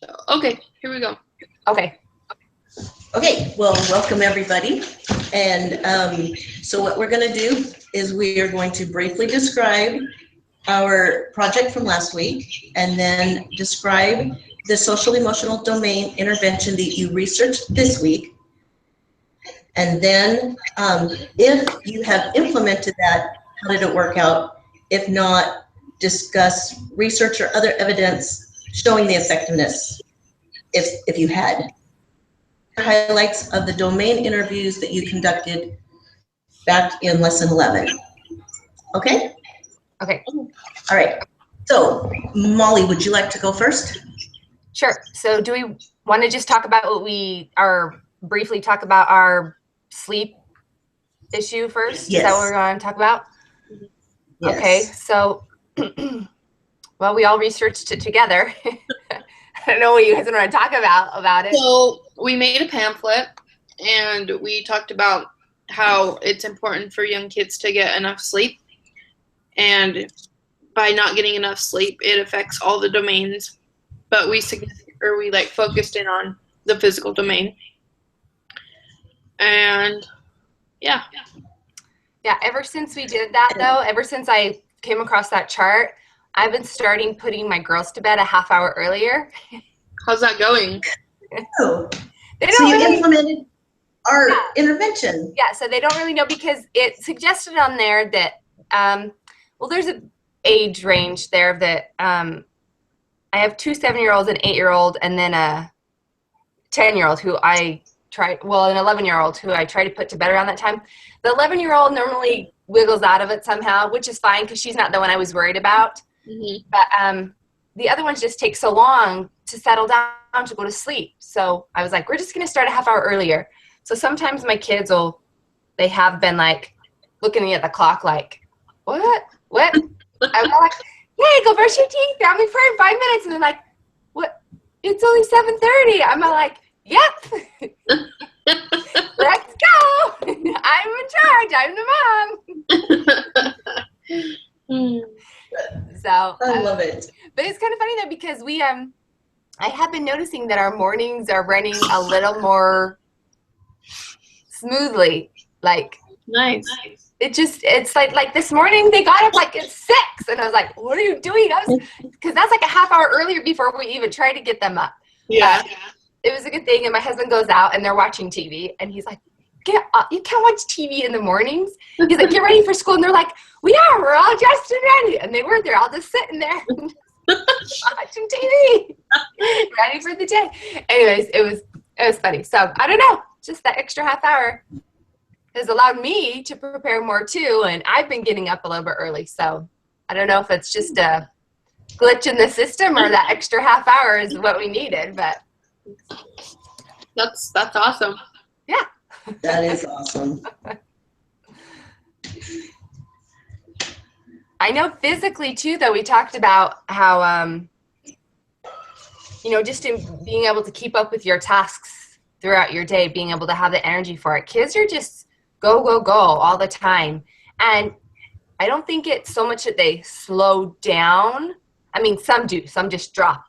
So, okay, here we go. Okay. Okay, well, welcome everybody. And so what we're going to do is we are going to briefly describe our project from last week and then describe the social emotional domain intervention that you researched this week. And then if you have implemented that, how did it work out? If not, discuss research or other evidence showing the effectiveness if you had. Highlights of the domain interviews that you conducted back in lesson 11. Okay? Okay. All right. So, Molly, would you like to go first? Sure. So do we want to just talk about briefly talk about our sleep issue first? Yes. Is that what we're going to talk about? Yes. Okay. So, well, we all researched it together. I don't know what you guys want to talk about it. So we made a pamphlet and we talked about how it's important for young kids to get enough sleep. And by not getting enough sleep, it affects all the domains. But we focused in on the physical domain. And yeah. Yeah, ever since we did that though, ever since I came across that chart, I've been starting putting my girls to bed a half hour earlier. How's that going? Oh, so you implemented our intervention. Yeah, so they don't really know because it suggested on there that, well, there's an age range there that I have 2 7-year-olds, an 8-year-old, and then a 10-year-old who an 11-year-old who I try to put to bed around that time. The 11-year-old normally wiggles out of it somehow, which is fine because she's not the one I was worried about. Mm-hmm. But the other ones just take so long to settle down to go to sleep. So I was like, we're just going to start a half hour earlier. So sometimes my kids they have been like looking at the clock like, what? I'm like, hey, go brush your teeth. I'll be for in 5 minutes. And they're like, what? It's only 7:30. I'm like, yep. Let's go. I'm in charge. I'm the mom. So I love it. But it's kind of funny though because I have been noticing that our mornings are running a little more smoothly. Like Nice. It's like this morning they got up like at 6 and I was like, what are you doing? Because that's like a half hour earlier before we even try to get them up. Yeah. It was a good thing. And my husband goes out and they're watching TV and he's like, get up. You can't watch TV in the mornings. He's like, get ready for school. And they're like, we're all dressed and ready. And they were, they're all just sitting there watching TV, ready for the day. Anyways, it was funny. So I don't know, just that extra half hour has allowed me to prepare more too. And I've been getting up a little bit early. So I don't know if it's just a glitch in the system or that extra half hour is what we needed, but That's awesome. yeah. That is awesome. I know physically too, though, we talked about how, just in being able to keep up with your tasks throughout your day, being able to have the energy for it. Kids are just go, go, go all the time. And I don't think it's so much that they slow down. I mean, some do. Some just drop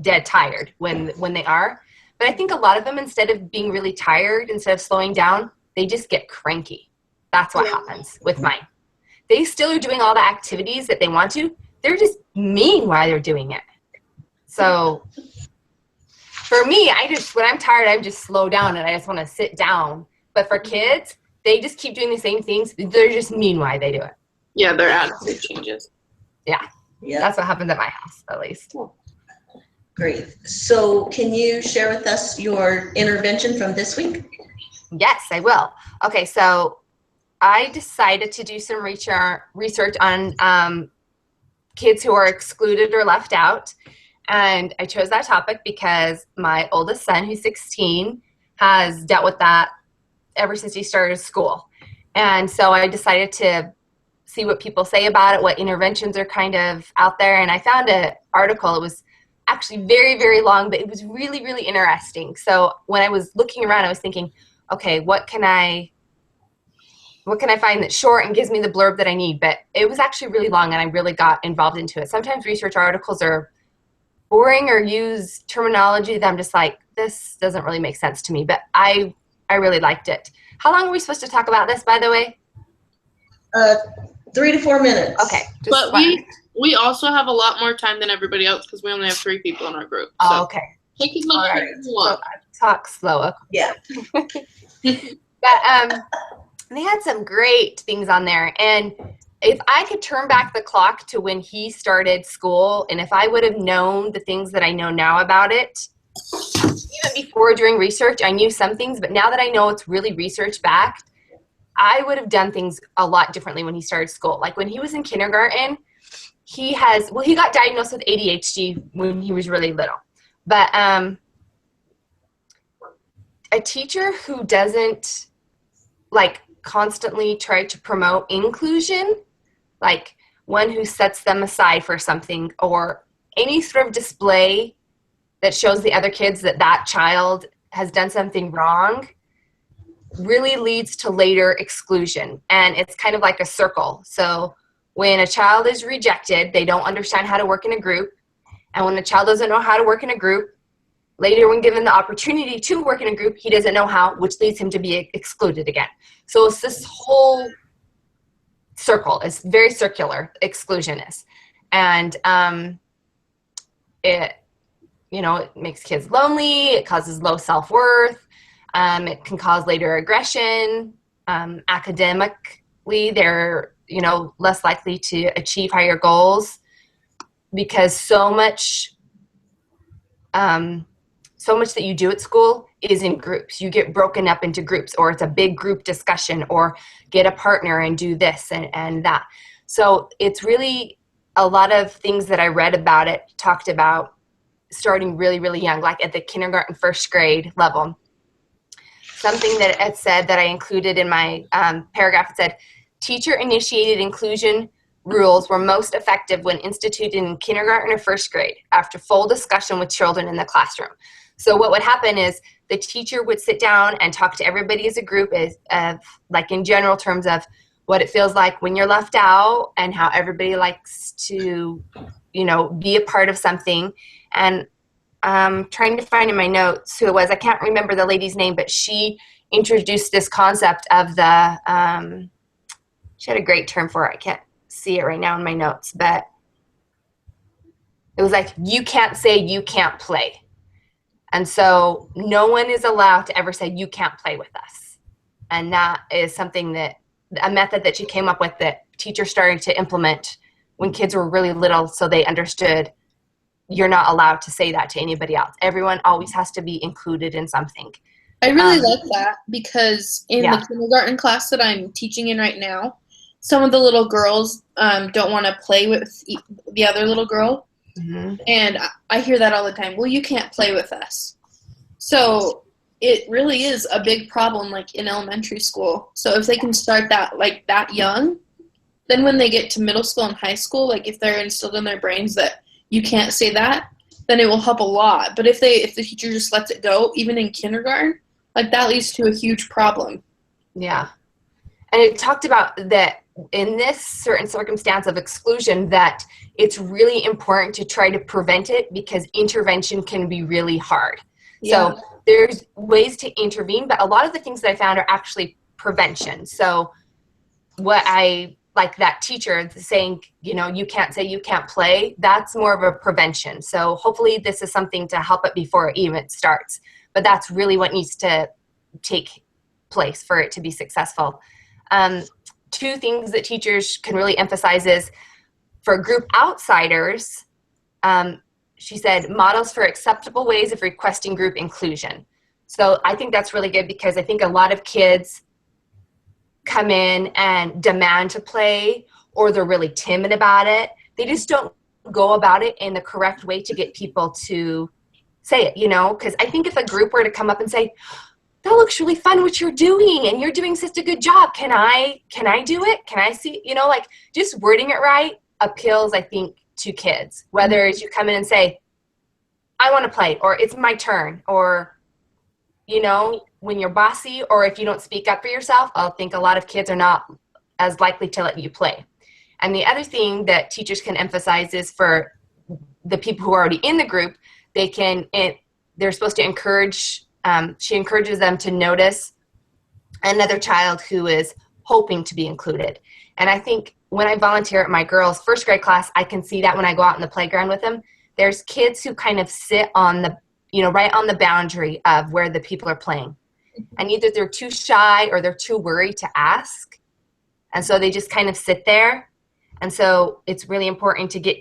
dead tired when they are. But I think a lot of them, instead of being really tired, instead of slowing down, they just get cranky. That's what happens with mine. They still are doing all the activities that they want to. They're just mean while they're doing it. So for me, when I'm tired, I just slow down and I just want to sit down. But for kids, they just keep doing the same things. They're just mean while they do it. Yeah, their attitude changes. Yeah. That's what happens at my house, at least. Great. So can you share with us your intervention from this week? Yes, I will. Okay, so I decided to do some research on kids who are excluded or left out. And I chose that topic because my oldest son, who's 16, has dealt with that ever since he started school. And so I decided to see what people say about it, what interventions are kind of out there. And I found an article. It was actually very, very long, but it was really, really interesting. So when I was looking around, I was thinking, okay, what can I find that's short and gives me the blurb that I need? But it was actually really long and I really got involved into it. Sometimes research articles are boring or use terminology that I'm just like, this doesn't really make sense to me, but I really liked it. How long are we supposed to talk about this, by the way? 3 to 4 minutes. Okay. But we also have a lot more time than everybody else because we only have 3 people in our group. So Oh, okay. take as much All time right. as you want. So talk slow. Yeah. But they had some great things on there. And if I could turn back the clock to when he started school, and if I would have known the things that I know now about it, even before doing research, I knew some things, but now that I know it's really research backed, I would have done things a lot differently when he started school. Like when he was in kindergarten, he got diagnosed with ADHD when he was really little. But a teacher who doesn't like constantly try to promote inclusion, like one who sets them aside for something or any sort of display that shows the other kids that that child has done something wrong, really leads to later exclusion. And it's kind of like a circle. So when a child is rejected, they don't understand how to work in a group. And when a child doesn't know how to work in a group, later when given the opportunity to work in a group, he doesn't know how, which leads him to be excluded again. So it's this whole circle. It's very circular, exclusion is. And it makes kids lonely. It causes low self-worth. It can cause later aggression. Academically, they're, less likely to achieve higher goals because so much that you do at school is in groups. You get broken up into groups, or it's a big group discussion, or get a partner and do this and that. So it's really a lot of things that I read about it talked about starting really, really young, like at the kindergarten, first grade level. Something that it said that I included in my paragraph, it said, teacher-initiated inclusion rules were most effective when instituted in kindergarten or first grade after full discussion with children in the classroom. So what would happen is the teacher would sit down and talk to everybody as a group, like in general terms of what it feels like when you're left out and how everybody likes to, be a part of something. And I'm trying to find in my notes who it was. I can't remember the lady's name, but she introduced this concept of the, she had a great term for it. I can't see it right now in my notes, but it was like, you can't say you can't play. And so no one is allowed to ever say you can't play with us. And that is something a method that she came up with that teachers started to implement when kids were really little, so they understood you're not allowed to say that to anybody else. Everyone always has to be included in something. I really like that because in the kindergarten class that I'm teaching in right now, some of the little girls don't want to play with the other little girl. Mm-hmm. And I hear that all the time. Well, you can't play with us. So it really is a big problem, like in elementary school. So if they can start that like that young, then when they get to middle school and high school, like if they're instilled in their brains that you can't say that, then it will help a lot. But if the teacher just lets it go, even in kindergarten, like that leads to a huge problem. Yeah. And it talked about that in this certain circumstance of exclusion, that it's really important to try to prevent it because intervention can be really hard. Yeah. So there's ways to intervene, but a lot of the things that I found are actually prevention. So what I like that teacher saying, you can't say you can't play, that's more of a prevention. So hopefully this is something to help it before it even starts. But that's really what needs to take place for it to be successful. Two things that teachers can really emphasize is for group outsiders, she said, models for acceptable ways of requesting group inclusion. So I think that's really good because I think a lot of kids come in and demand to play, or they're really timid about it. They just don't go about it in the correct way to get people to say it, because I think if a group were to come up and say, that looks really fun what you're doing and you're doing such a good job. Can I do it? Can I see, just wording it right appeals, I think, to kids, whether it's you come in and say, I want to play, or it's my turn, or, when you're bossy, or if you don't speak up for yourself, I think a lot of kids are not as likely to let you play. And the other thing that teachers can emphasize is for the people who are already in the group, they're supposed to encourage, she encourages them to notice another child who is hoping to be included. And I think when I volunteer at my girls' first grade class, I can see that when I go out in the playground with them. There's kids who kind of sit on the, right on the boundary of where the people are playing. And either they're too shy or they're too worried to ask. And so they just kind of sit there. And so it's really important to get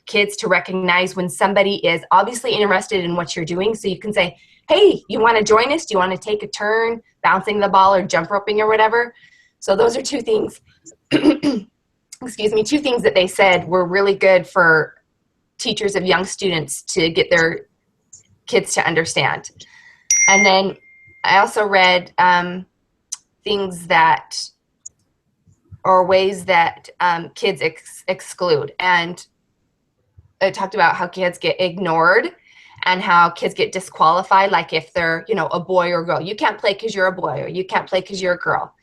kids to recognize when somebody is obviously interested in what you're doing. So you can say, hey, you want to join us? Do you want to take a turn bouncing the ball or jump roping or whatever? So those are two things, excuse me, two things that they said were really good for teachers of young students to get their kids to understand. And then I also read things that, or ways that kids exclude. And it talked about how kids get ignored and how kids get disqualified. Like if they're, a boy or girl, you can't play because you're a boy, or you can't play because you're a girl.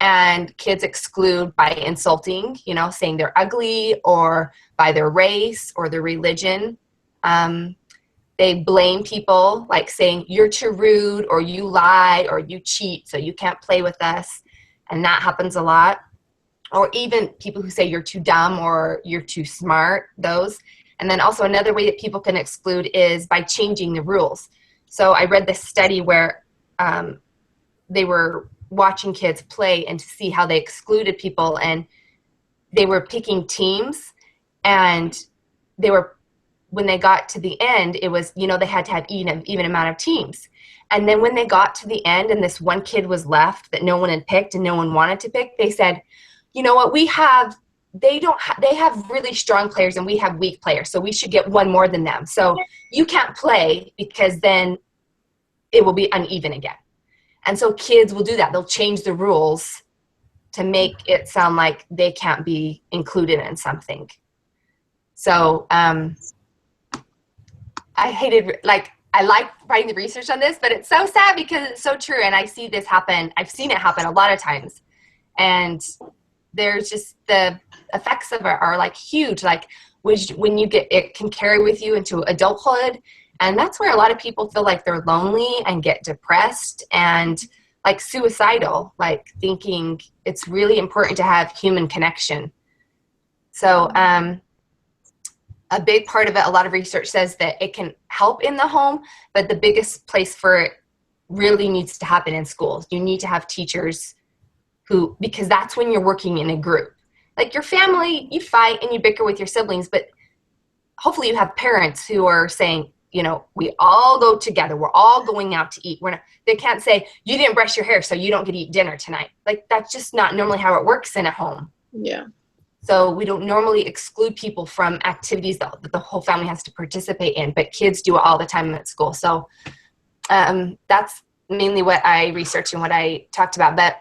And kids exclude by insulting, saying they're ugly, or by their race or their religion. They blame people, like saying you're too rude, or you lie, or you cheat, so you can't play with us. And that happens a lot. Or even people who say you're too dumb or you're too smart, those. And then also another way that people can exclude is by changing the rules. So I read this study where they were watching kids play and to see how they excluded people, and they were picking teams, and when they got to the end, it was, they had to have even amount of teams. And then when they got to the end and this one kid was left that no one had picked and no one wanted to pick, they said, you know what, they have really strong players and we have weak players, so we should get one more than them. So you can't play because then it will be uneven again. And so kids will do that. They'll change the rules to make it sound like they can't be included in something. So I like writing the research on this, but it's so sad because it's so true. And I see this happen. I've seen it happen a lot of times. And there's just the effects of it are like huge, like when you get, it can carry with you into adulthood. And that's where a lot of people feel like they're lonely and get depressed and like suicidal, like thinking it's really important to have human connection. So a big part of it, a lot of research says that it can help in the home, but the biggest place for it really needs to happen in schools. You need to have teachers because that's when you're working in a group. Like your family, you fight and you bicker with your siblings, but hopefully you have parents who are saying, we all go together. We're all going out to eat. They can't say, you didn't brush your hair, so you don't get to eat dinner tonight. Like that's just not normally how it works in a home. Yeah. So we don't normally exclude people from activities that the whole family has to participate in, but kids do it all the time at school. So that's mainly what I researched and what I talked about. But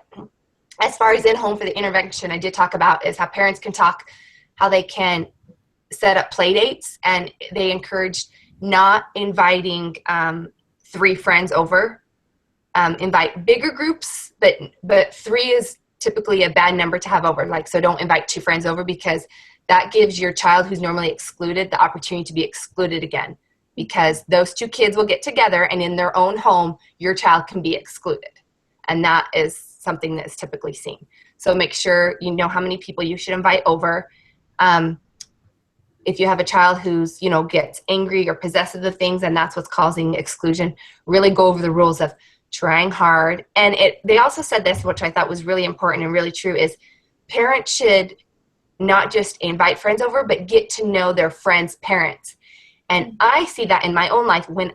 as far as in-home for the intervention, I did talk about is how parents can talk, how they can set up play dates, and they encouraged not inviting 3 friends over. Invite bigger groups, but 3 is typically a bad number to have over. So don't invite 2 friends over, because that gives your child who's normally excluded the opportunity to be excluded again, because those 2 kids will get together and in their own home, your child can be excluded. And that is something that is typically seen. So make sure you know how many people you should invite over. If you have a child who's, gets angry or possessive of things, and that's what's causing exclusion, really go over the rules of trying hard. And they also said this, which I thought was really important and really true, is parents should not just invite friends over, but get to know their friends' parents. And I see that in my own life when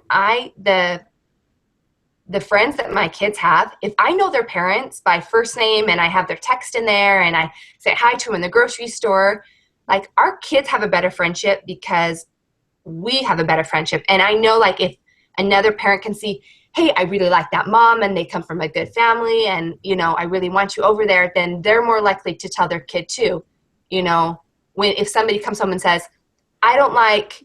the friends that my kids have, if I know their parents by first name and I have their text in there and I say hi to them in the grocery store, like our kids have a better friendship because we have a better friendship. And I know like if another parent can see, hey, I really like that mom and they come from a good family and, I really want you over there, then they're more likely to tell their kid too. If somebody comes home and says, I don't like,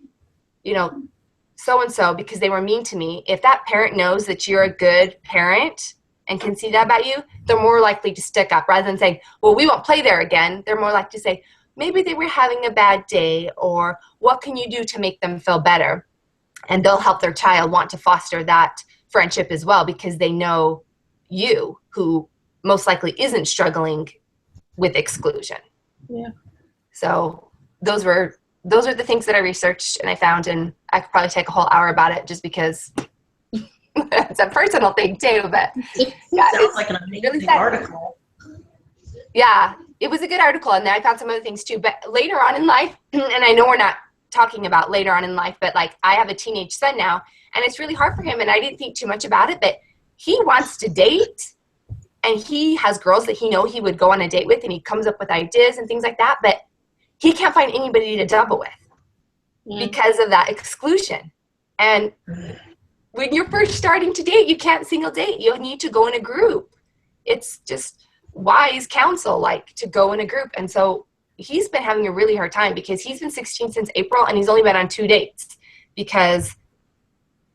so-and-so because they were mean to me, if that parent knows that you're a good parent and can see that about you, they're more likely to stick up rather than saying, well, we won't play there again. They're more likely to say, maybe they were having a bad day, or what can you do to make them feel better? And they'll help their child want to foster that friendship as well, because they know you, who most likely isn't struggling with exclusion. Yeah. So those are the things that I researched and I found, and I could probably take a whole hour about it just because it's a personal thing too. But yeah, Sounds like an amazing article. Yeah, it was a good article, and then I found some other things too. But later on in life, and I know we're not talking about later on in life, but like I have a teenage son now, and it's really hard for him, and I didn't think too much about it, but he wants to date, and he has girls that he would go on a date with, and he comes up with ideas and things like that, but he can't find anybody to double with because of that exclusion. And when you're first starting to date, you can't single date. You need to go in a group. It's just wise counsel, like, to go in a group. And so he's been having a really hard time because he's been 16 since April, and he's only been on 2 dates because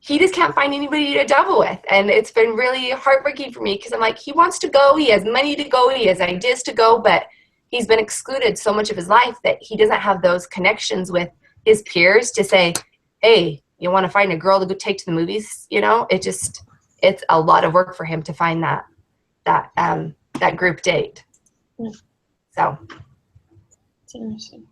he just can't find anybody to double with. And it's been really heartbreaking for me because I'm like, he wants to go, he has money to go, he has ideas to go, but he's been excluded so much of his life that he doesn't have those connections with his peers to say, hey, you want to find a girl to go take to the movies? You know, it's a lot of work for him to find that group date. So It's interesting.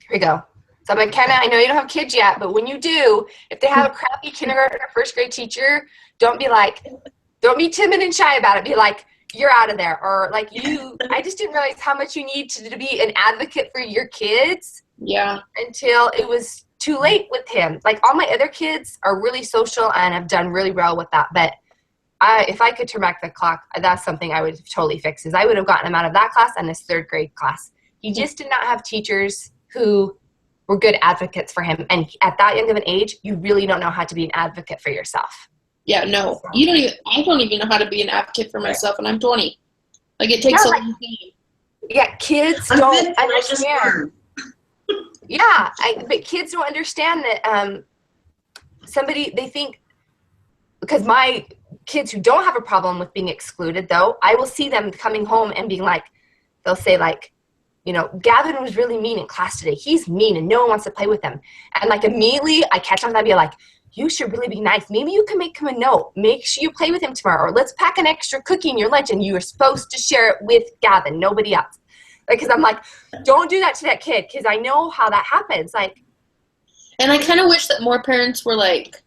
here we go. So McKenna, I know you don't have kids yet, but when you do, if they have a crappy kindergarten or first grade teacher, don't be timid and shy about it. Be like, you're out of there. Or like, I just didn't realize how much you need to be an advocate for your kids. Yeah. Until it was too late with him. Like, all my other kids are really social and have done really well with that. But if I could turn back the clock, that's something I would totally fix, is I would have gotten him out of that class and this 3rd grade class. He just did not have teachers who were good advocates for him. And at that young of an age, you really don't know how to be an advocate for yourself. Yeah, no. I don't even know how to be an advocate for myself, and I'm 20. Like, it takes a long time. Yeah, kids don't understand. Yeah, but kids don't understand that they think, because my kids who don't have a problem with being excluded, though, I will see them coming home and being like, they'll say like, you know, Gavin was really mean in class today. He's mean and no one wants to play with him. And like immediately I catch on that, be like, you should really be nice. Maybe you can make him a note. Make sure you play with him tomorrow. Or let's pack an extra cookie in your lunch and you are supposed to share it with Gavin, nobody else. Like, because I'm like, don't do that to that kid, because I know how that happens. Like, and I kind of wish that more parents were like,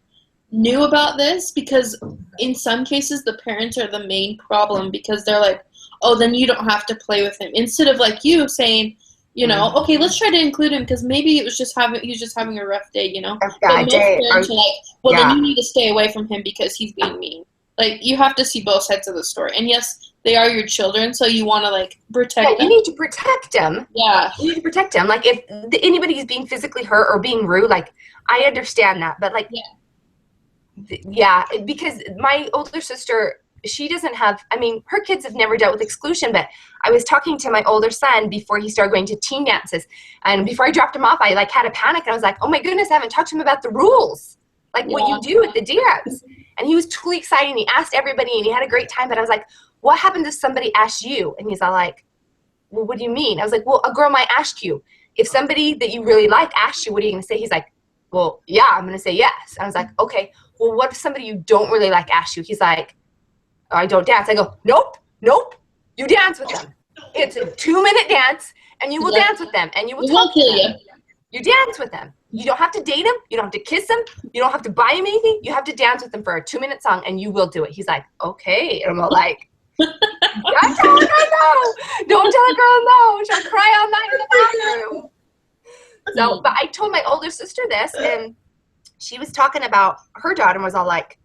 knew about this, because in some cases the parents are the main problem, because they're like, oh, then you don't have to play with him, instead of like you saying, you know, okay, let's try to include him because maybe he was just having a rough day, you know. But most parents are like, well, then you need to stay away from him because he's being mean. Like, you have to see both sides of the story. And yes, they are your children, so you want to like protect them. You need to protect them. Yeah, you need to protect them. Like, if anybody is being physically hurt or being rude, like, I understand that, but like, because my older sister, she doesn't have, I mean, her kids have never dealt with exclusion, but I was talking to my older son before he started going to teen dances, and before I dropped him off, I like had a panic, and I was like, oh my goodness, I haven't talked to him about the rules, like what you do at the dance. And he was totally excited, and he asked everybody, and he had a great time, but I was like, what happened if somebody asked you? And he's all like, well, what do you mean? I was like, well, a girl might ask you. If somebody that you really like asked you, what are you going to say? He's like, well, yeah, I'm going to say yes. I was like, okay, well, what if somebody you don't really like asks you? He's like, oh, I don't dance. I go, nope, you dance with them. It's a 2-minute dance, and you will dance with them, and you will talk to them. You dance with them. You don't have to date them. You don't have to kiss them. You don't have to buy them anything. You have to dance with them for a 2-minute song, and you will do it. He's like, okay. And I'm all like, don't tell a girl no. Don't tell a girl no. She'll cry all night in the bathroom. So, but I told my older sister this, and she was talking about her daughter and was all like,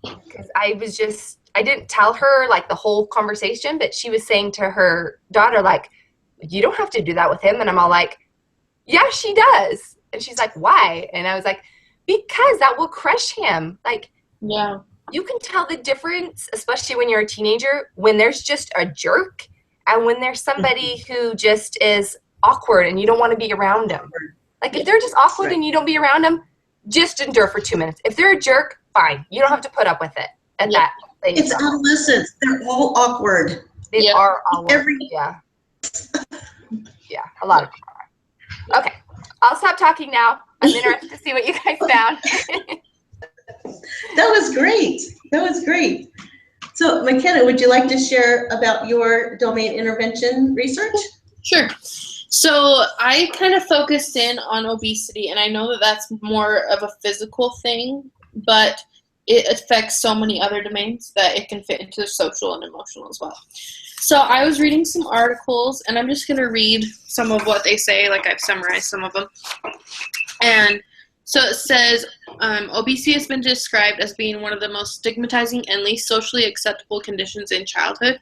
because I didn't tell her like the whole conversation, but she was saying to her daughter, like, you don't have to do that with him. And I'm all like, yeah, she does. And she's like, why? And I was like, because that will crush him. Like, yeah, you can tell the difference, especially when you're a teenager, when there's just a jerk and when there's somebody who just is awkward and you don't want to be around them. Like, if they're just awkward and you don't be around them, just endure for 2 minutes. If they're a jerk, fine. You don't have to put up with it at that. It's adolescents. They're all awkward. They are awkward. Yeah, a lot of people are. Okay, I'll stop talking now. I'm interested to see what you guys found. That was great. That was great. So McKenna, would you like to share about your domain intervention research? Sure. So I kind of focused in on obesity, and I know that that's more of a physical thing, but it affects so many other domains that it can fit into the social and emotional as well. So I was reading some articles, and I'm just going to read some of what they say, like I've summarized some of them. And so it says, obesity has been described as being one of the most stigmatizing and least socially acceptable conditions in childhood.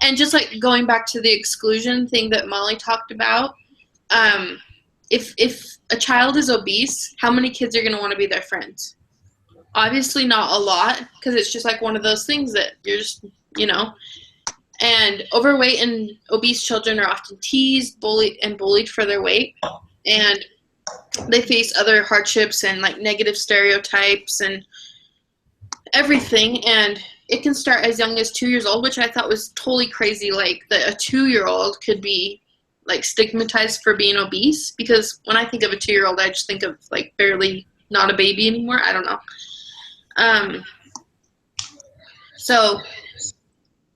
And just like going back to the exclusion thing that Molly talked about, if a child is obese, how many kids are going to want to be their friends? Obviously not a lot, because it's just like one of those things that you're just, and overweight and obese children are often teased, bullied for their weight, and they face other hardships and like negative stereotypes and everything. And it can start as young as 2 years old, which I thought was totally crazy, like that a 2-year-old could be like stigmatized for being obese, because when I think of a 2-year-old, I just think of like barely not a baby anymore. I don't know.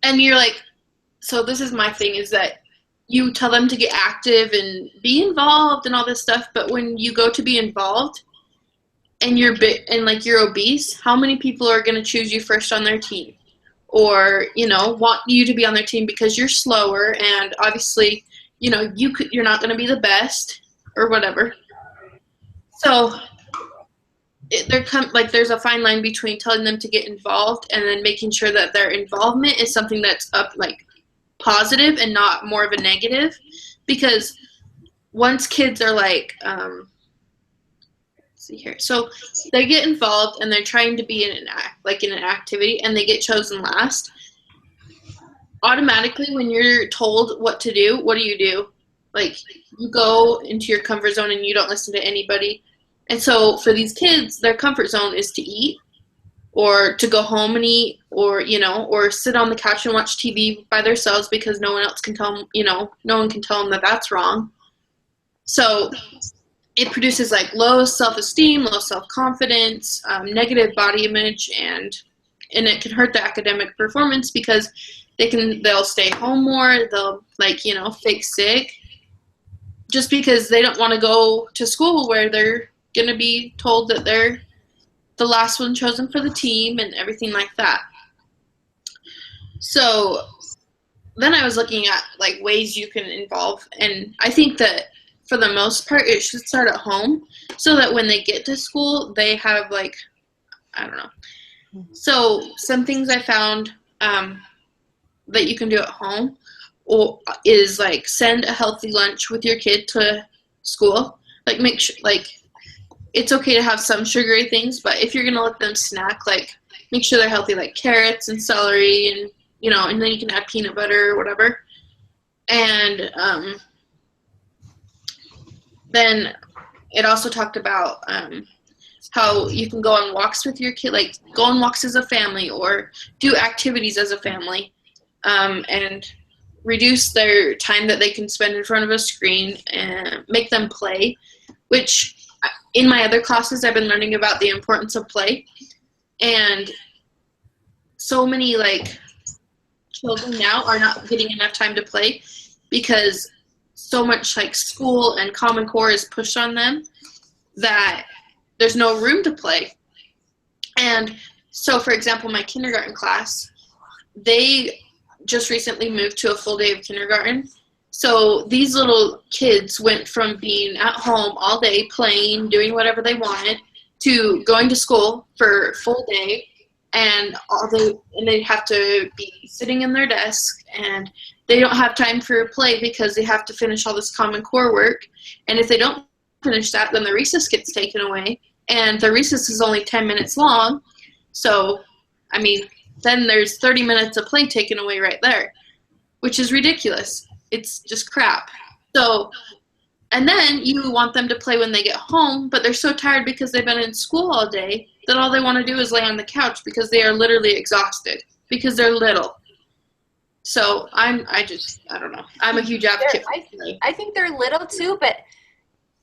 And you're like, so this is my thing, is that you tell them to get active and be involved and all this stuff, but when you go to be involved and you're obese, how many people are going to choose you first on their team, or want you to be on their team because you're slower, and obviously you're not going to be the best or whatever. So there's a fine line between telling them to get involved and then making sure that their involvement is something that's positive and not more of a negative, because once kids are let's see here, so they get involved and they're trying to be in an activity and they get chosen last, automatically when you're told what to do, what do? Like, you go into your comfort zone and you don't listen to anybody. And so for these kids, their comfort zone is to eat, or to go home and eat, or or sit on the couch and watch TV by themselves, because no one else can tell them, no one can tell them that that's wrong. So it produces like low self-esteem, low self-confidence, negative body image, and it can hurt their academic performance, because they'll stay home more, they'll fake sick, just because they don't want to go to school where they're going to be told that they're the last one chosen for the team and everything like that. So then I was looking at ways you can involve, and I think that for the most part it should start at home, so that when they get to school they have I don't know. So some things I found that you can do at home is send a healthy lunch with your kid to school. Make sure it's okay to have some sugary things, but if you're gonna let them snack, make sure they're healthy, like carrots and celery, and and then you can add peanut butter or whatever. And then it also talked about how you can go on walks with your kid, go on walks as a family, or do activities as a family, and reduce their time that they can spend in front of a screen, and make them play, which in my other classes I've been learning about the importance of play. And so many children now are not getting enough time to play, because so much school and Common Core is pushed on them that there's no room to play. And so, for example, my kindergarten class, they just recently moved to a full day of kindergarten. So these little kids went from being at home all day playing, doing whatever they wanted, to going to school for a full day, and they have to be sitting in their desk, and they don't have time for play because they have to finish all this Common Core work. And if they don't finish that, then the recess gets taken away, and the recess is only 10 minutes long. So, then there's 30 minutes of play taken away right there, which is ridiculous. It's just crap. So, and then you want them to play when they get home, but they're so tired because they've been in school all day that all they want to do is lay on the couch, because they are literally exhausted, because they're little. So I don't know. I'm a huge advocate. I think they're little too, but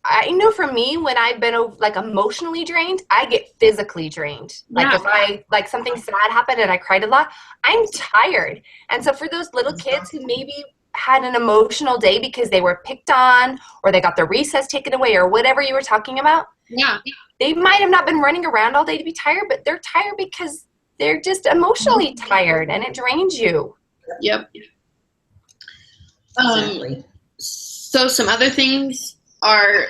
I know for me, when I've been like emotionally drained, I get physically drained. Like if like something sad happened and I cried a lot, I'm tired. And so for those little kids who maybe had an emotional day because they were picked on or they got their recess taken away or whatever you were talking about, they might have not been running around all day to be tired, but they're tired because they're just emotionally tired and it drains you. Yep. Exactly. So some other things are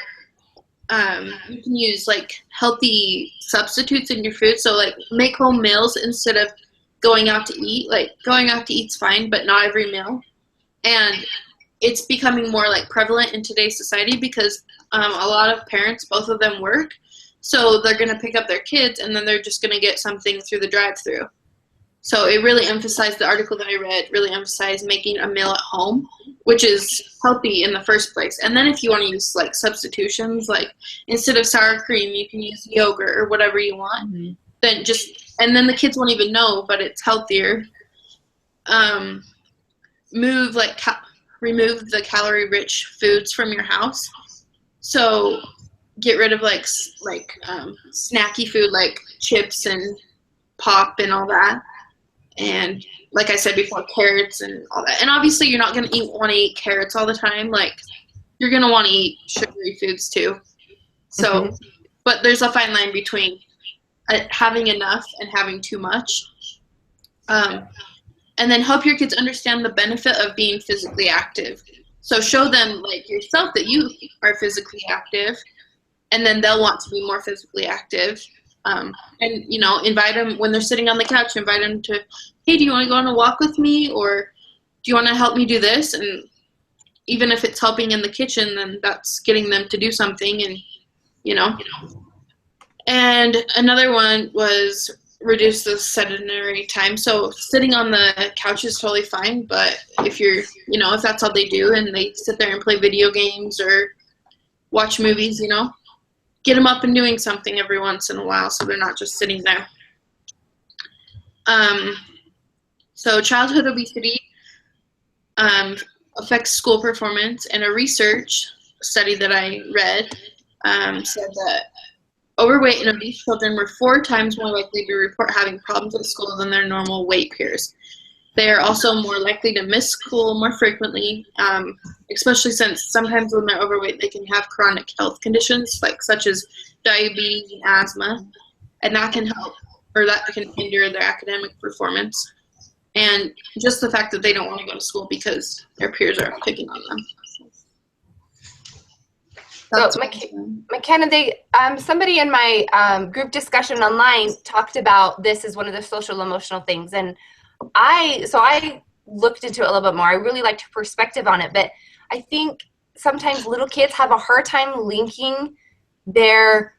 you can use like healthy substitutes in your food. So like make home meals instead of going out to eat. Like going out to eat's fine, but not every meal. And it's becoming more like prevalent in today's society because a lot of parents, both of them work. So they're going to pick up their kids and then they're just going to get something through the drive-thru. So it really emphasized, the article that I read really emphasized making a meal at home, which is healthy in the first place. And then if you want to use like substitutions, like instead of sour cream, you can use yogurt or whatever you want. Mm-hmm. And then the kids won't even know, but it's healthier. Remove the calorie-rich foods from your house. So get rid of like snacky food like chips and pop and all that. And like I said before, carrots and all that. And obviously you're not going to want to eat carrots all the time. Like you're going to want to eat sugary foods too. So, but there's a fine line between having enough and having too much. And then help your kids understand the benefit of being physically active. So show them like yourself that you are physically active, and then they'll want to be more physically active. And, invite them when they're sitting on the couch, invite them to, hey, do you want to go on a walk with me? Or do you want to help me do this? And even if it's helping in the kitchen, then that's getting them to do something and. And another one was reduce the sedentary time. So sitting on the couch is totally fine, but if if that's all they do and they sit there and play video games or watch movies, get them up and doing something every once in a while so they're not just sitting there. So childhood obesity affects school performance, and a research study that I read said that overweight and obese children were 4 times more likely to report having problems at school than their normal weight peers. They are also more likely to miss school more frequently, especially since sometimes when they're overweight, they can have chronic health conditions such as diabetes and asthma, and that can hinder their academic performance. And just the fact that they don't want to go to school because their peers are picking on them. So McKenna, somebody in my group discussion online talked about this as one of the social emotional things, and I looked into it a little bit more. I really liked her perspective on it, but I think sometimes little kids have a hard time linking their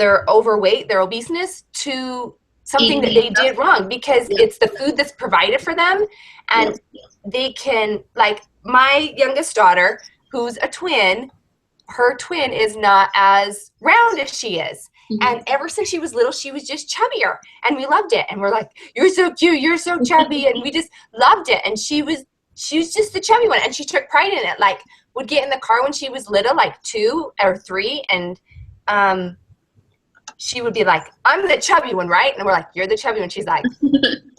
overweight, their obeseness to something that they did wrong, because it's the food that's provided for them, and they can, like my youngest daughter, who's a twin, her twin is not as round as she is. Mm-hmm. And ever since she was little, she was just chubbier, and we loved it. And we're like, you're so cute, you're so chubby. And we just loved it. And she was just the chubby one. And she took pride in it. Like, would get in the car when she was little, like 2 or 3. And she would be like, I'm the chubby one, right? And we're like, you're the chubby one. She's like,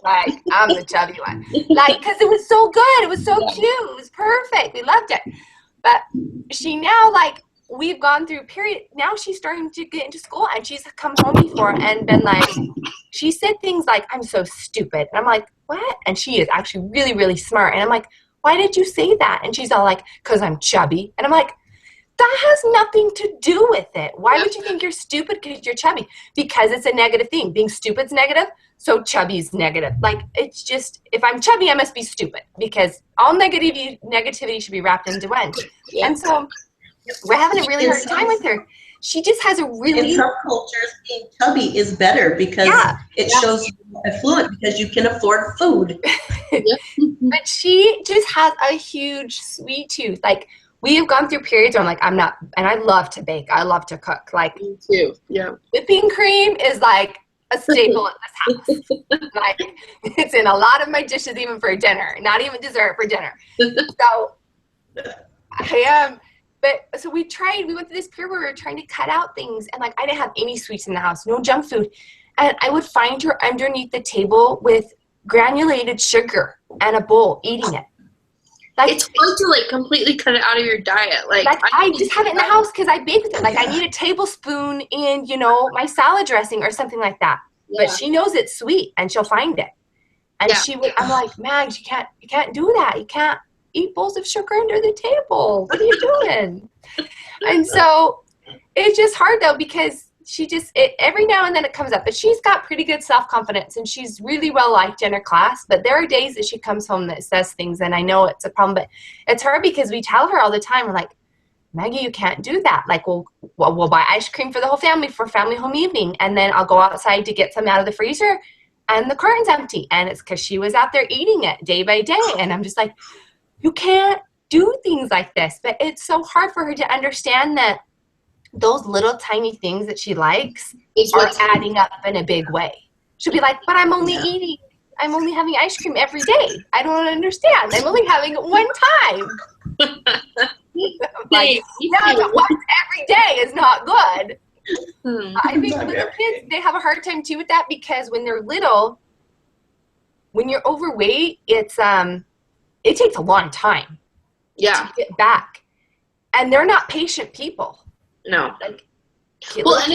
I'm the chubby one. Like, because it was so good. It was so cute. It was perfect. We loved it. But she now, we've gone through a period, now she's starting to get into school, and she's come home before and been like, she said things like, I'm so stupid. And I'm like, what? And she is actually really, really smart. And I'm like, why did you say that? And she's all like, because I'm chubby. And I'm like, that has nothing to do with it. Why would you think you're stupid because you're chubby? Because it's a negative thing. Being stupid's negative, so chubby's negative. Like, it's just, if I'm chubby, I must be stupid, because all negativity should be wrapped into one. Yeah. And so we're having a really hard time with her. She just has a really... In some cultures, being chubby is better because it shows you're affluent, because you can afford food. But she just has a huge sweet tooth. Like, we have gone through periods where I'm like, I'm not, and I love to bake. I love to cook. Like, me too. Yeah. Whipping cream is like a staple at this house. Like, it's in a lot of my dishes, even for dinner, not even dessert, for dinner. So I am. But so we went through this period where we were trying to cut out things, and like I didn't have any sweets in the house, no junk food. And I would find her underneath the table with granulated sugar and a bowl eating it. Like, it's hard to like completely cut it out of your diet. Like I just have it in the house because I bake with it. Like I need a tablespoon in, my salad dressing or something like that. Yeah. But she knows it's sweet and she'll find it. And I'm like, Mags, you can't do that. You can't eat bowls of sugar under the table. What are you doing? And so it's just hard though, because every now and then it comes up, but she's got pretty good self-confidence and she's really well liked in her class. But there are days that she comes home that says things, and I know it's a problem, but it's hard because we tell her all the time, we're like, Maggie, you can't do that. Like, we'll buy ice cream for the whole family for family home evening, and then I'll go outside to get some out of the freezer and the carton's empty. And it's because she was out there eating it day by day. And I'm just like, you can't do things like this. But it's so hard for her to understand that those little tiny things that she likes are adding up in a big way. She'll be like, but I'm only having ice cream every day. I don't understand. I'm only having it one time. Like, once every day is not good. I think little kids, they have a hard time too with that, because when they're little, when you're overweight, it takes a long time to get back. And they're not patient people. No. Like, well, and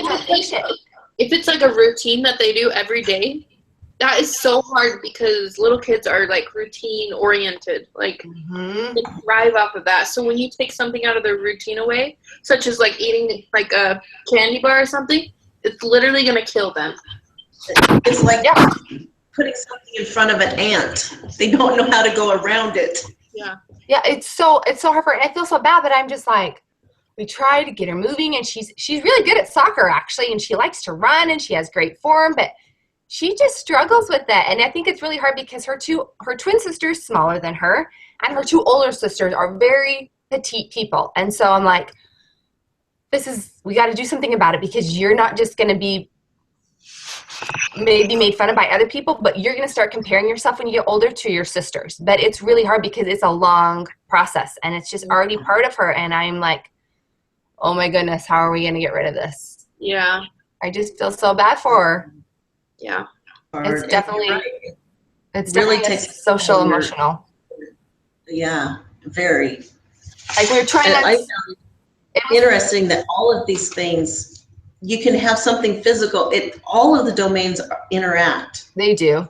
if it's like a routine that they do every day, that is so hard, because little kids are like routine oriented. Like they thrive off of that. So when you take something out of their routine away, such as like eating like a candy bar or something, it's literally going to kill them. It's like putting something in front of an ant. They don't know how to go around it. Yeah. Yeah, it's so hard for her. And I feel so bad, but I'm just like, we try to get her moving, and she's really good at soccer actually, and she likes to run and she has great form, but she just struggles with that. And I think it's really hard because her twin sisters smaller than her, and her two older sisters are very petite people. And so I'm like, we got to do something about it, because you're not just going to be maybe made fun of by other people, but you're going to start comparing yourself when you get older to your sisters. But it's really hard because it's a long process, and it's just already part of her. And I'm like, oh my goodness, how are we going to get rid of this? Yeah. I just feel so bad for her. Yeah. It's definitely, it's really definitely takes social, emotional. Yeah, very. Like we were trying I found it interesting that all of these things, you can have something physical. All of the domains interact. They do.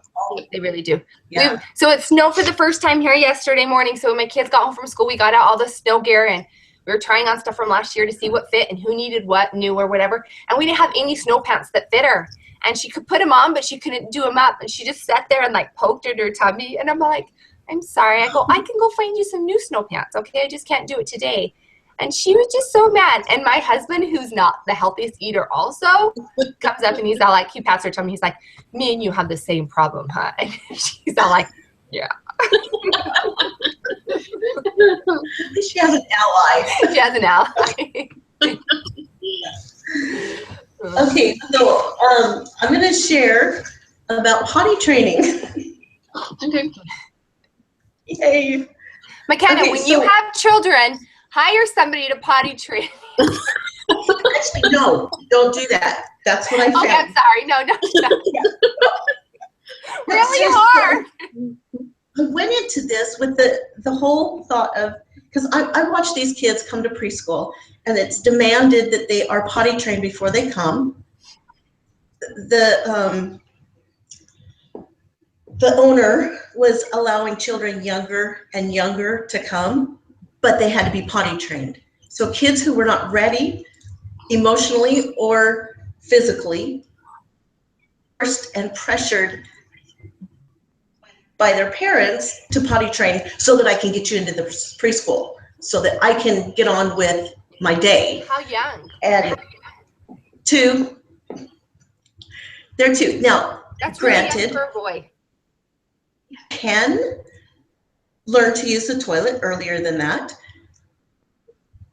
They really do. Yeah. So it snowed for the first time here yesterday morning. So when my kids got home from school, we got out all the snow gear, and we were trying on stuff from last year to see what fit and who needed what, new or whatever. And we didn't have any snow pants that fit her. And she could put them on, but she couldn't do them up. And she just sat there and like poked at her tummy. And I'm like, I'm sorry. I go, I can go find you some new snow pants. Okay, I just can't do it today. And she was just so mad. And my husband, who's not the healthiest eater also, comes up and he's all like, he pats her tummy. He's like, me and you have the same problem, huh? And she's all like, yeah. At least she has an ally. She has an ally. Okay, so I'm going to share about potty training. Okay. Yay. McKenna, Okay, when you have children, hire somebody to potty train. Actually, no, don't do that. That's what I found. Okay, I'm sorry. No. Really hard. I went into this with the whole thought of, because I watch these kids come to preschool, and it's demanded that they are potty trained before they come. The owner was allowing children younger and younger to come, but they had to be potty trained. So kids who were not ready emotionally or physically, forced and pressured by their parents to potty train so that I can get you into the preschool, so that I can get on with my day. How young? And two. They're two. Now, That's granted, really young for a boy. Can learn to use the toilet earlier than that.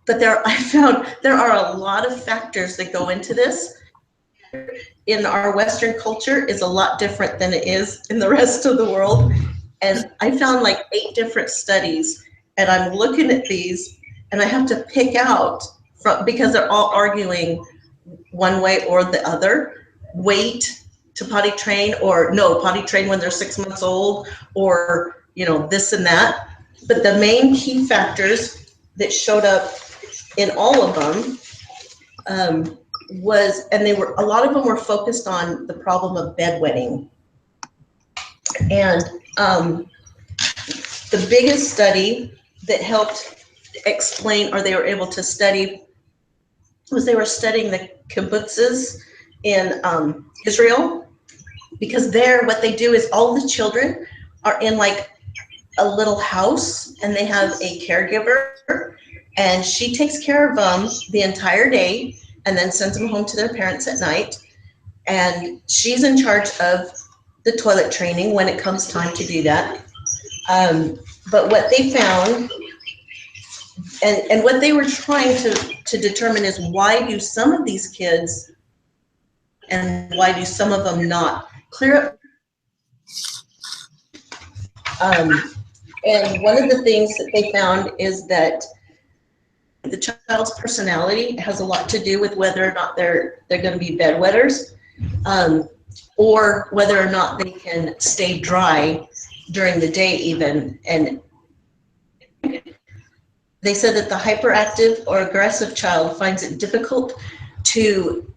But I found there are a lot of factors that go into this. in our Western culture is a lot different than it is in the rest of the world. And I found like 8 different studies, and I'm looking at these and I have to pick out from, because they're all arguing one way or the other, wait to potty train, or no, potty train when they're 6 months old, or, you know, this and that. But the main key factors that showed up in all of them was, and they were, a lot of them were focused on the problem of bedwetting. And the biggest study that helped explain, or they were able to study, was they were studying the kibbutzes in Israel, because there, what they do is all the children are in like a little house, and they have a caregiver, and she takes care of them the entire day and then sends them home to their parents at night. And she's in charge of the toilet training when it comes time to do that. But what they found, and what they were trying to determine, is why do some of these kids and why do some of them not clear up? And one of the things that they found is that the child's personality has a lot to do with whether or not they're going to be bedwetters, or whether or not they can stay dry during the day even. And they said that the hyperactive or aggressive child finds it difficult to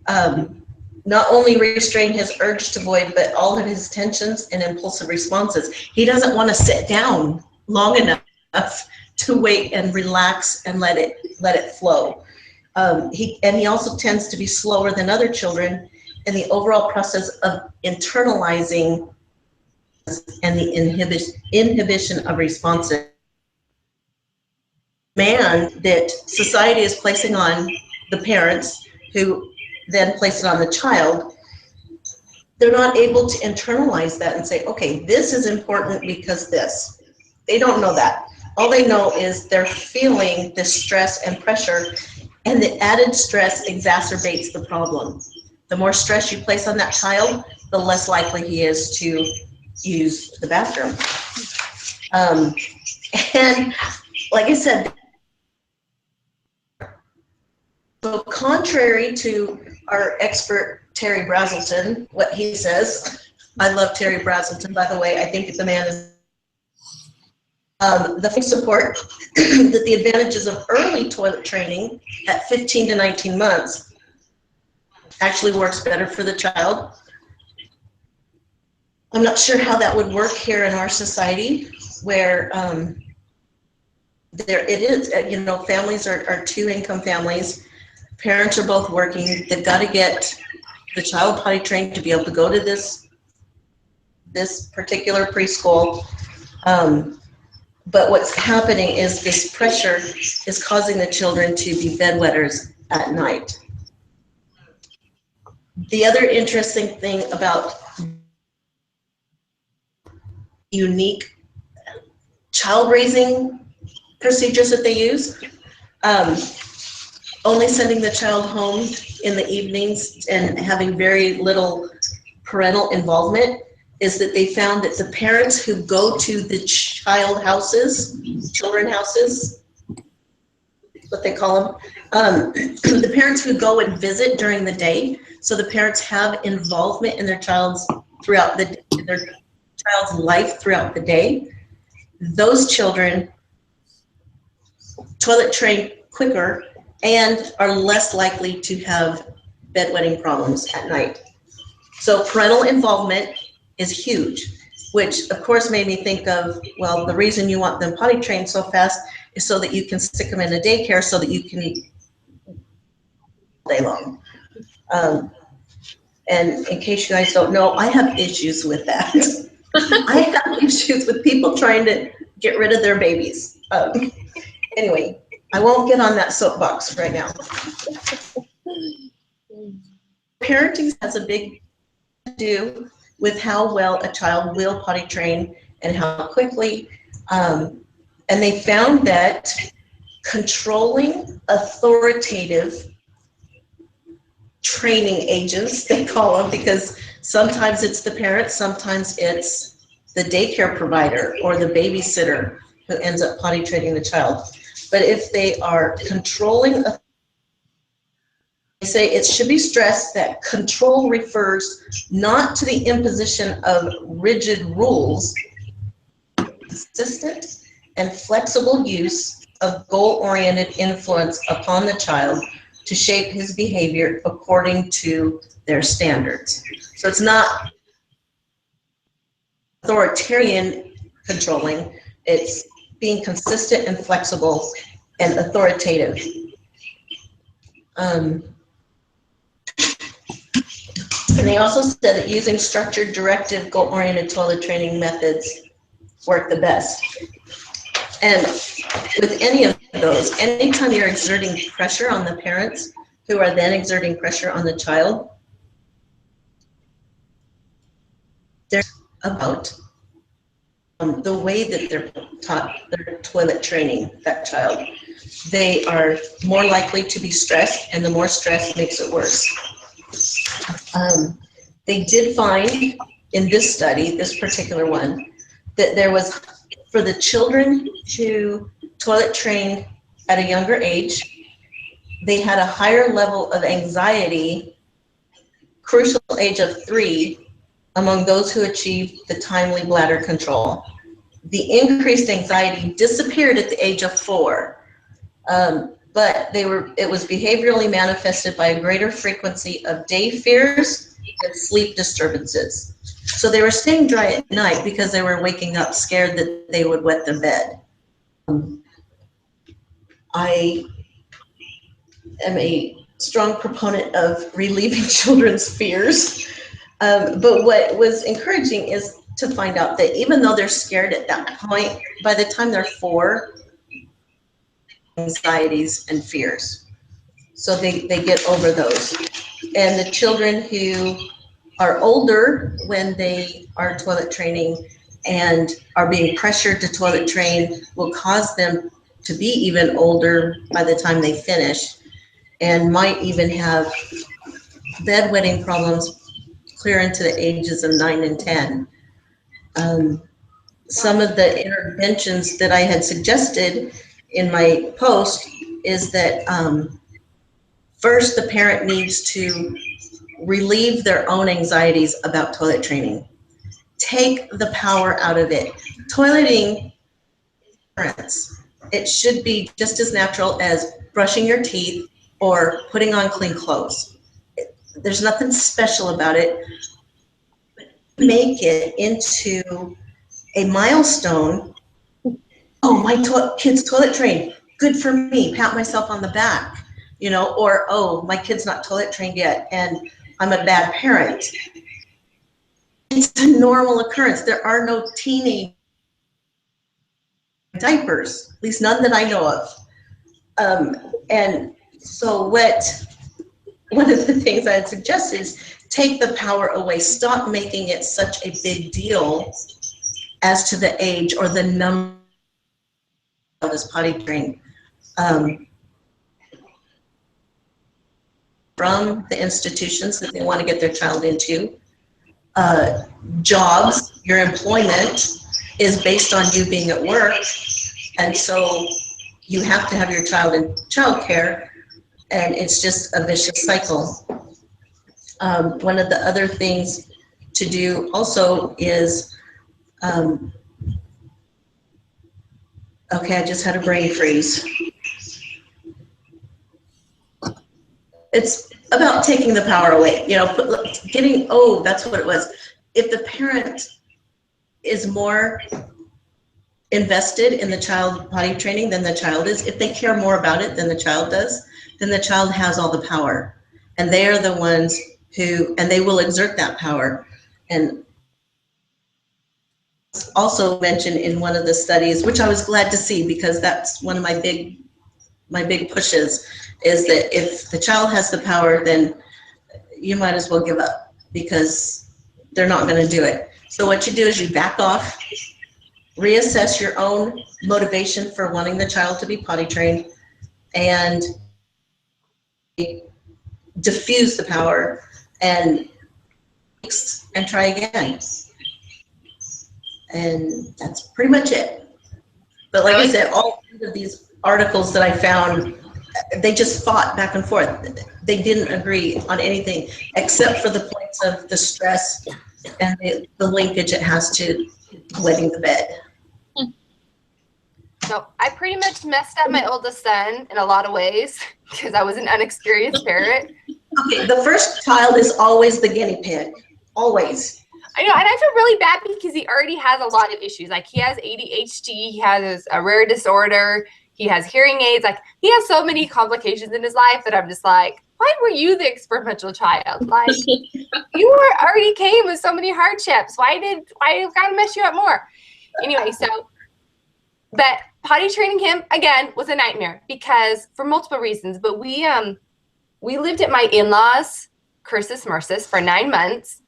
not only restrain his urge to void, but all of his tensions and impulsive responses. He doesn't want to sit down long enough to wait and relax and let it flow. He also tends to be slower than other children in the overall process of internalizing and the inhibition of responses. Demand that society is placing on the parents, who then place it on the child, they're not able to internalize that and say, okay, this is important because this. They don't know that. All they know is they're feeling this stress and pressure, and the added stress exacerbates the problem. The more stress you place on that child, the less likely he is to use the bathroom. And like I said, so contrary to our expert Terry Brazelton, what he says, I love Terry Brazelton, by the way. I think the man is the support that the advantages of early toilet training at 15 to 19 months actually works better for the child. I'm not sure how that would work here in our society, where there it is, you know, families are 2-income families. Parents are both working. They've got to get the child potty trained to be able to go to this particular preschool. But what's happening is this pressure is causing the children to be bedwetters at night. The other interesting thing about unique child raising procedures that they use, only sending the child home in the evenings and having very little parental involvement, is that they found that the parents who go to the children houses, what they call them, the parents who go and visit during the day, so the parents have involvement in their child's life throughout the day, those children toilet train quicker and are less likely to have bedwetting problems at night. So parental involvement is huge, which of course made me think of, well, the reason you want them potty trained so fast is so that you can stick them in a daycare so that you can eat all day long. And in case you guys don't know, I have issues with that. I have issues with people trying to get rid of their babies. Anyway, I won't get on that soapbox right now. Parenting has a big to do with how well a child will potty train and how quickly. And they found that controlling authoritative training agents, they call them, because sometimes it's the parent, sometimes it's the daycare provider or the babysitter who ends up potty training the child. But if they are controlling, they say it should be stressed that control refers not to the imposition of rigid rules, consistent and flexible use of goal-oriented influence upon the child to shape his behavior according to their standards. So it's not authoritarian controlling, it's being consistent and flexible and authoritative. And they also said that using structured, directive, goal-oriented toilet training methods work the best. And with any of those, anytime you're exerting pressure on the parents, who are then exerting pressure on the child, there's about the way that they're taught their toilet training, that child. They are more likely to be stressed, and the more stress makes it worse. They did find in this study, this particular one, that there was, for the children who toilet trained at a younger age, they had a higher level of anxiety, crucial age of 3, among those who achieved the timely bladder control. The increased anxiety disappeared at the age of 4, but it was behaviorally manifested by a greater frequency of day fears and sleep disturbances. So they were staying dry at night because they were waking up scared that they would wet the bed. I am a strong proponent of relieving children's fears. But what was encouraging is to find out that even though they're scared at that point, by the time they're 4, anxieties and fears. So they get over those. And the children who are older when they are toilet training and are being pressured to toilet train will cause them to be even older by the time they finish, and might even have bedwetting problems clear into the ages of 9 and 10. Some of the interventions that I had suggested in my post is that first, the parent needs to relieve their own anxieties about toilet training. Take the power out of it. Toileting, it should be just as natural as brushing your teeth or putting on clean clothes. There's nothing special about it. Make it into a milestone. Oh, my kid's toilet trained. Good for me. Pat myself on the back. You know, or, oh, my kid's not toilet trained yet and I'm a bad parent. It's a normal occurrence. There are no teenage diapers, at least none that I know of. And so one of the things I'd suggest is take the power away. Stop making it such a big deal as to the age or the number of this potty trained. From the institutions that they want to get their child into. Jobs, your employment is based on you being at work, and so you have to have your child in childcare, and it's just a vicious cycle. One of the other things to do also is, okay, I just had a brain freeze. It's about taking the power away, you know, that's what it was. If the parent is more invested in the child potty training than the child is, if they care more about it than the child does, then the child has all the power. And they are the ones and they will exert that power. And also mentioned in one of the studies, which I was glad to see because that's one of my big pushes, is that if the child has the power, then you might as well give up because they're not going to do it. So what you do is you back off, reassess your own motivation for wanting the child to be potty trained, and diffuse the power and try again. And that's pretty much it. But like I said, all of these articles that I found, they just fought back and forth. They didn't agree on anything except for the points of the stress and the linkage it has to wetting the bed. So I pretty much messed up my oldest son in a lot of ways because I was an unexperienced parent. Okay, the first child is always the guinea pig, always. I know, and I feel really bad because he already has a lot of issues. Like he has ADHD, he has a rare disorder, he has hearing aids. Like he has so many complications in his life that I'm just like, why were you the experimental child? Like you were already came with so many hardships. Why gotta mess you up more? Anyway, so but potty training him again was a nightmare because for multiple reasons. But we lived at my in-laws, cursus Mercis, for 9 months.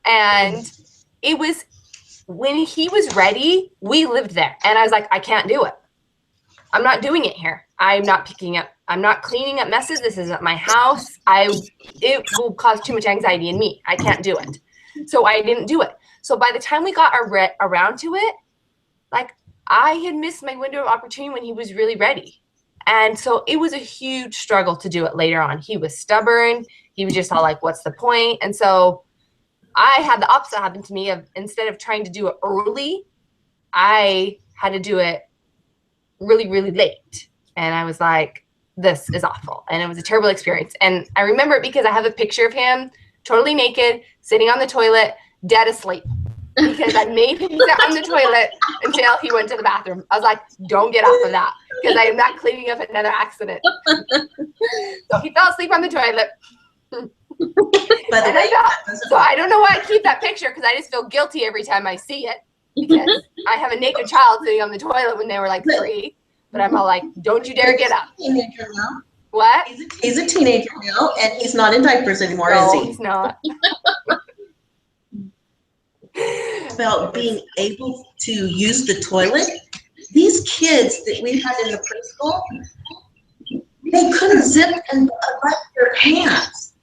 And it was when he was ready, we lived there. And I was like, I can't do it. I'm not doing it here. I'm not cleaning up messes. This isn't my house. It will cause too much anxiety in me. I can't do it. So I didn't do it. So by the time we got around to it, like I had missed my window of opportunity when he was really ready. And so it was a huge struggle to do it later on. He was stubborn. He was just all like, what's the point? And so I had the opposite happen to me of instead of trying to do it early, I had to do it really, really late. And I was like, this is awful. And it was a terrible experience. And I remember it because I have a picture of him totally naked, sitting on the toilet, dead asleep. Because I made him sit on the toilet until he went to the bathroom. I was like, don't get off of that because I am not cleaning up another accident. So he fell asleep on the toilet. So I don't know why I keep that picture because I just feel guilty every time I see it because I have a naked child sitting on the toilet when they were like 3. But I'm all like, don't you dare get up. Teenager now. What? He's a teenager now, and he's not in diapers anymore, is he? No, he's not. About being able to use the toilet. These kids that we had in the preschool, they couldn't zip and button their pants.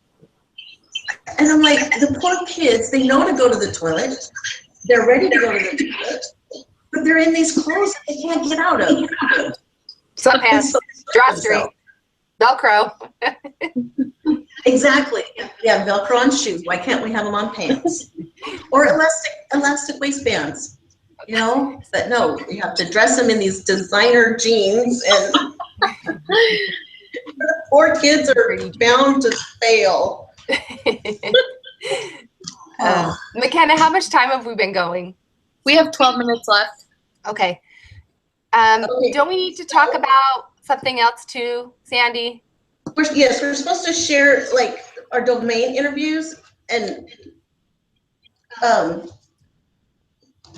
And I'm like, the poor kids, they know to go to the toilet. They're ready to go to the toilet, but they're in these clothes that they can't get out of. Sweatpants, drawstring, Velcro. Exactly. Yeah, Velcro on shoes. Why can't we have them on pants? Or elastic waistbands, you know? But no, we have to dress them in these designer jeans, and poor kids are bound to fail. McKenna, how much time have we been going? We have 12 minutes left. Okay. Don't we need to talk about something else too, Sandy? Yes, we're supposed to share like our domain interviews, and I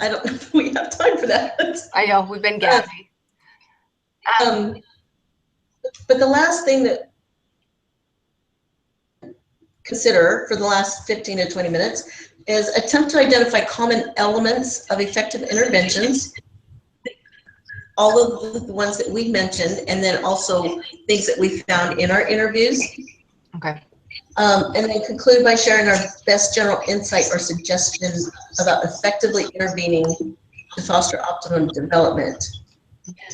don't know if we have time for that. I know, we've been gassy. But the last thing that consider for the last 15 to 20 minutes is attempt to identify common elements of effective interventions, all of the ones that we mentioned, and then also things that we found in our interviews. Okay. And then conclude by sharing our best general insight or suggestions about effectively intervening to foster optimum development.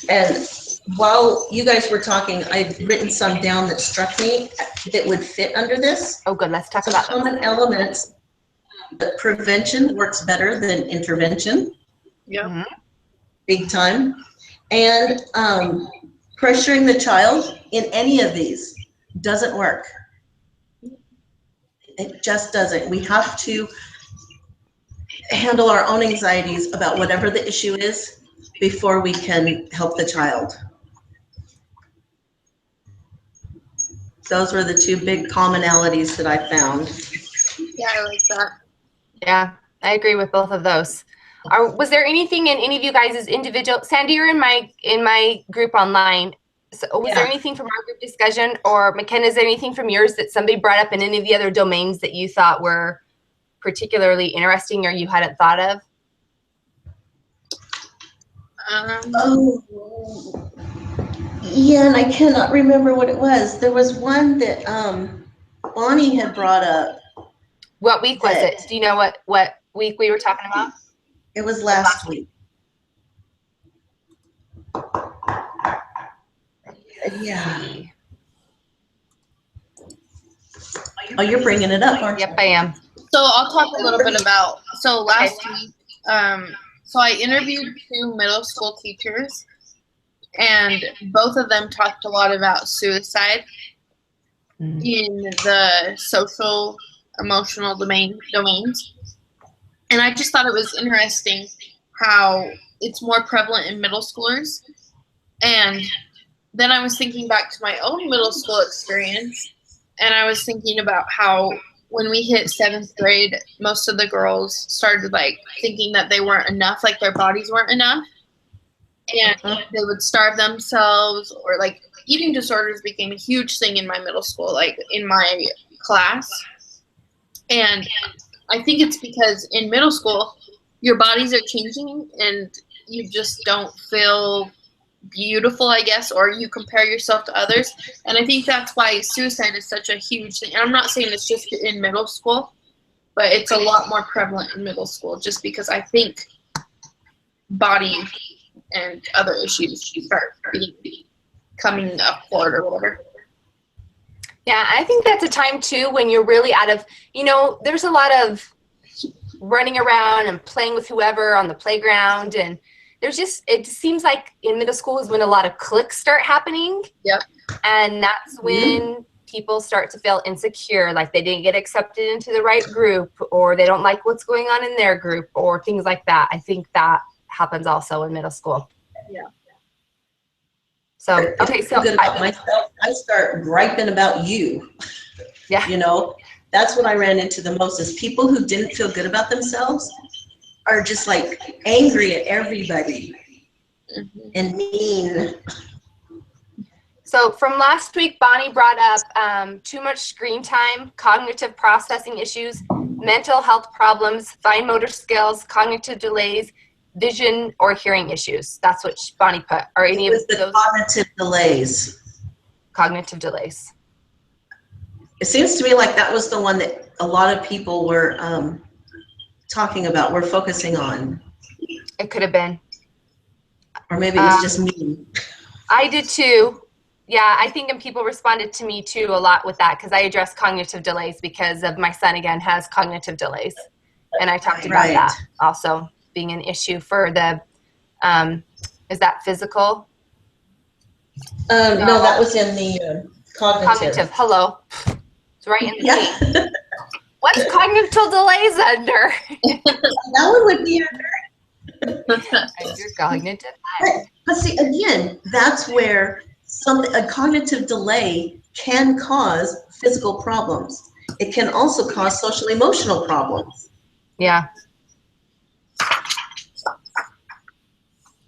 And while you guys were talking, I've written some down that struck me that would fit under this. Oh, good. Let's talk about common elements. That prevention works better than intervention. Yeah. Mm-hmm. Big time. And pressuring the child in any of these doesn't work. It just doesn't. We have to handle our own anxieties about whatever the issue is before we can help the child. Those were the 2 big commonalities that I found. Yeah, I like that. Yeah, I agree with both of those. Was there anything in any of you guys' individual? Sandy, you're in my group online. So was there anything from our group discussion, or McKenna, is there anything from yours that somebody brought up in any of the other domains that you thought were particularly interesting or you hadn't thought of? Yeah, and I cannot remember what it was. There was one that Bonnie had brought up, What week was it? Do you know what week we were talking about? it was last week. Yeah. Oh, you're bringing it up, aren't you? Yep, I am. So I'll talk a little bit about, so last week, so I interviewed 2 middle school teachers, and both of them talked a lot about suicide in the social, emotional domains. And I just thought it was interesting how it's more prevalent in middle schoolers. And then I was thinking back to my own middle school experience, and I was thinking about how when we hit 7th grade, most of the girls started like thinking that they weren't enough, like their bodies weren't enough, and they would starve themselves, or like eating disorders became a huge thing in my middle school, like in my class. And I think it's because in middle school, your bodies are changing and you just don't feel beautiful, I guess, or you compare yourself to others. And I think that's why suicide is such a huge thing. And I'm not saying it's just in middle school, but it's a lot more prevalent in middle school, just because I think body and other issues start coming up forward or whatever. Yeah, I think that's a time too when you're really out of, there's a lot of running around and playing with whoever on the playground, and it seems like in middle school is when a lot of cliques start happening. Yep. And that's when people start to feel insecure, like they didn't get accepted into the right group, or they don't like what's going on in their group, or things like that. I think that happens also in middle school. Yeah. So, okay, so good about myself, I start griping about you. Yeah. That's what I ran into the most, is people who didn't feel good about themselves are just like angry at everybody and mean. So from last week, Bonnie brought up too much screen time, cognitive processing issues, mental health problems, fine motor skills, cognitive delays, vision or hearing issues. That's what Bonnie put. Are any of those cognitive delays? Cognitive delays. It seems to me like that was the one that a lot of people were talking about, were focusing on. It could have been. Or maybe it was just me. I did too. Yeah, I think people responded to me too a lot with that, because I addressed cognitive delays because of my son, again, has cognitive delays. And I talked about that also being an issue for the, is that physical? No, that was in the cognitive. Hello. It's right in the Yeah. What's cognitive delays under? That one would be under. Your cognitive. But see, again, that's where a cognitive delay can cause physical problems. It can also cause social emotional problems. Yeah.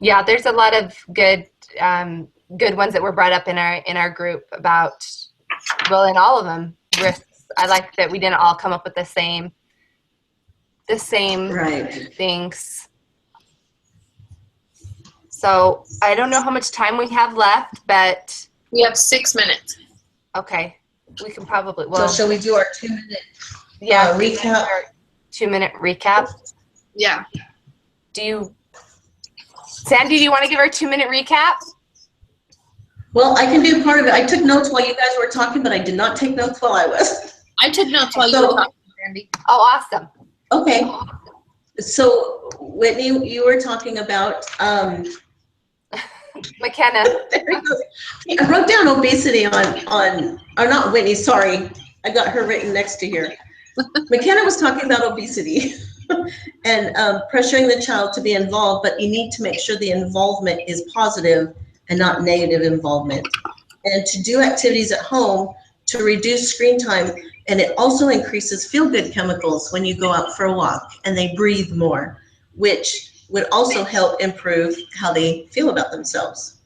Yeah, there's a lot of good ones that were brought up in our group about, well, in all of them, risks. I like that we didn't all come up with the same right. things. So I don't know how much time we have left, but we have 6 minutes. Okay, we can probably. So shall we do our 2-minute? Yeah, recap. 2-minute recap. Yeah. Sandy, do you want to give our 2-minute recap? Well, I can do part of it. I took notes while you guys were talking, but I did not take notes while I was. I took notes while you were talking, Sandy. Oh, awesome. Okay. So, Whitney, you were talking about McKenna. I wrote down obesity or not Whitney, sorry. I got her written next to here. McKenna was talking about obesity and pressuring the child to be involved, but you need to make sure the involvement is positive and not negative involvement. And to do activities at home to reduce screen time, and it also increases feel-good chemicals when you go out for a walk and they breathe more, which would also help improve how they feel about themselves.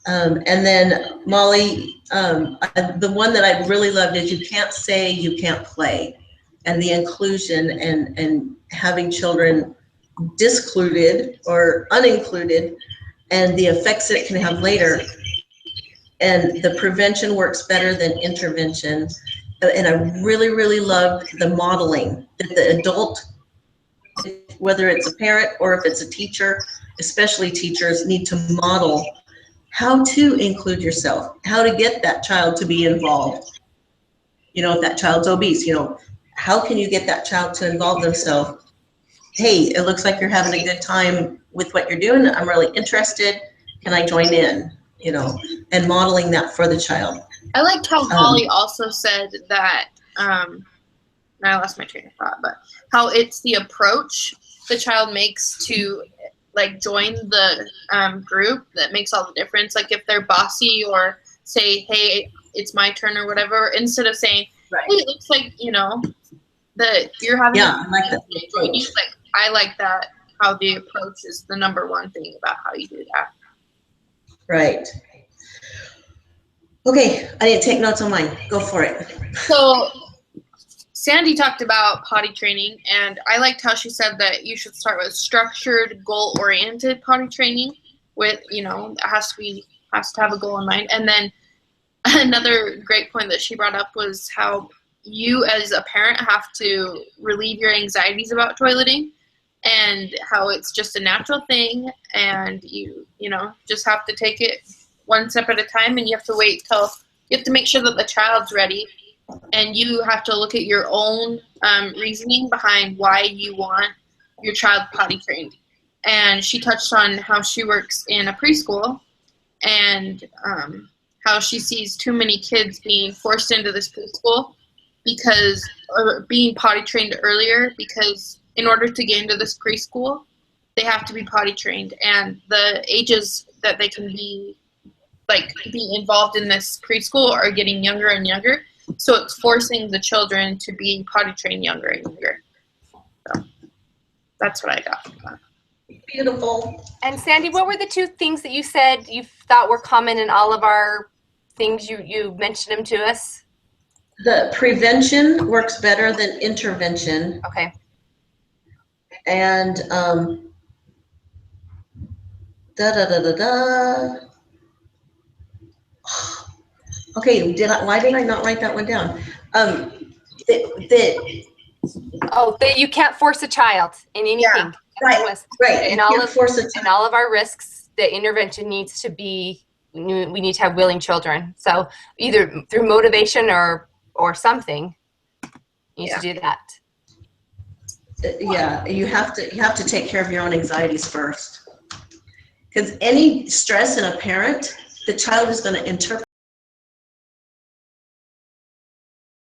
And then Molly, the one that I really loved is you can't say you can't play, and the inclusion and having children discluded or unincluded and the effects it can have later. And the prevention works better than intervention. and I really, really loved the modeling that the adult, whether it's a parent or if it's a teacher, especially teachers, need to model how to include yourself, how to get that child to be involved. You know, if that child's obese, you know, how can you get that child to involve themselves? Hey, it looks like you're having a good time with what you're doing. I'm really interested. Can I join in? You know, and modeling that for the child. I liked how Molly also said that, I lost my train of thought, but how it's the approach the child makes to like join the group that makes all the difference. Like if they're bossy or say, hey, it's my turn or whatever, instead of saying, Right. hey, it looks like, you know, that you're having I like that. like I like that, how the approach is the number one thing about how you do that. Right. Okay, I didn't take notes on mine. Go for it. So Sandy talked about potty training, and I liked how she said that you should start with structured, goal-oriented potty training with, you know, it has to have a goal in mind. And then another great point that she brought up was how you as a parent have to relieve your anxieties about toileting, and how it's just a natural thing, and you know, just have to take it one step at a time, and you have to wait till you have to make sure that the child's ready, and you have to look at your own reasoning behind why you want your child potty trained. And she touched on how she works in a preschool, and how she sees too many kids being forced into this preschool because, or being potty trained earlier, because in order to get into this preschool, they have to be potty trained, and the ages that they can be involved in this preschool are getting younger and younger. So it's forcing the children to be potty trained younger and younger. So that's what I got from that. Beautiful. And Sandy, what were the two things that you said you thought were common in all of our things? You mentioned them to us. The prevention works better than intervention. Okay. And okay, why did I not write that one down? That you can't force a child in anything. Yeah, right. In all of our risks, the intervention needs to be, we need to have willing children. So either through motivation or something, you need to do that. Yeah, you have to take care of your own anxieties first. Because any stress in a parent, the child is going to interpret